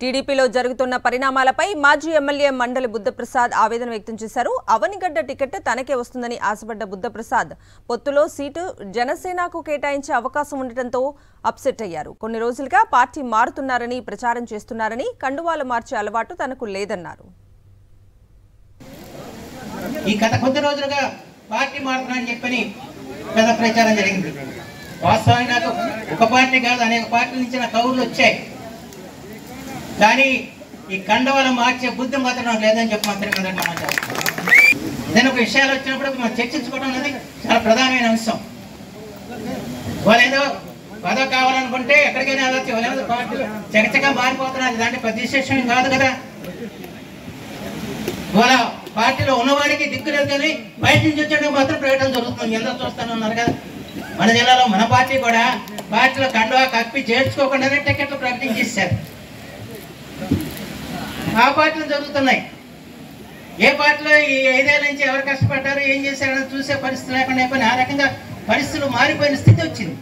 టీడీపీలో జరుగుతున్న పరిణామాలపై మాజీ ఎమ్మెల్యే మండలి బుద్ధప్రసాద్ ఆవేదన వ్యక్తం చేశారు. అవనిగడ్డ టికెట్ తనకే వస్తుందని ఆశపడ్డ బుద్ధప్రసాద్ పొత్తులో సీటు జనసేనకు కేటాయించే అవకాశం ఉండటంతో అప్సెట్ అయ్యారు. కొన్ని రోజులుగా పార్టీ మారుతున్నారని ప్రచారం చేస్తున్నారని, కండువాలు మార్చే అలవాటు తనకు లేదన్నారు. ఈ గత కొద్ది రోజులుగా పార్టీ మారుతున్నారని చెప్పని పెద్ద ప్రచారం జరిగింది. వాస్తవానికి నాకు ఒక పార్టీ కాదు, అనేక పార్టీల నుంచి నా కౌరులు వచ్చాయి. కానీ ఈ కండవాలు మార్చే బుద్ధి మాత్రం లేదని చెప్పి మాత్రం ఏదైనా ఒక విషయాలు వచ్చినప్పుడు మనం చర్చించుకోవడం అనేది చాలా ప్రధానమైన అంశం. వాళ్ళేదో పదవి కావాలనుకుంటే ఎక్కడికైనా వెళ్ళొచ్చు, వాళ్ళేదో పార్టీ చకచగా మారిపోతున్నారు. దాంట్లో పెద్ద విశేషం కాదు కదా. వాళ్ళ పార్టీలో ఉన్నవాడికి దిక్కు లేదు, కానీ బయట నుంచి వచ్చేటప్పుడు మాత్రం ప్రకటన జరుగుతుంది. అందరూ చూస్తూనే ఉన్నారు కదా. మన జిల్లాలో మన పార్టీ కూడా పార్టీలో కండువా కప్పి చేర్చుకోకుండానే టికెట్లు ప్రకటించేశారు. ఆ పార్టీలు జరుగుతున్నాయి. ఏ పార్టీలో ఈ 5 ఏళ్ళ నుంచి ఎవరు కష్టపడ్డారు, ఏం చేశారని చూసే పరిస్థితి లేకుండా అయిపోయినా ఆ రకంగా పరిస్థితులు మారిపోయిన స్థితి వచ్చింది.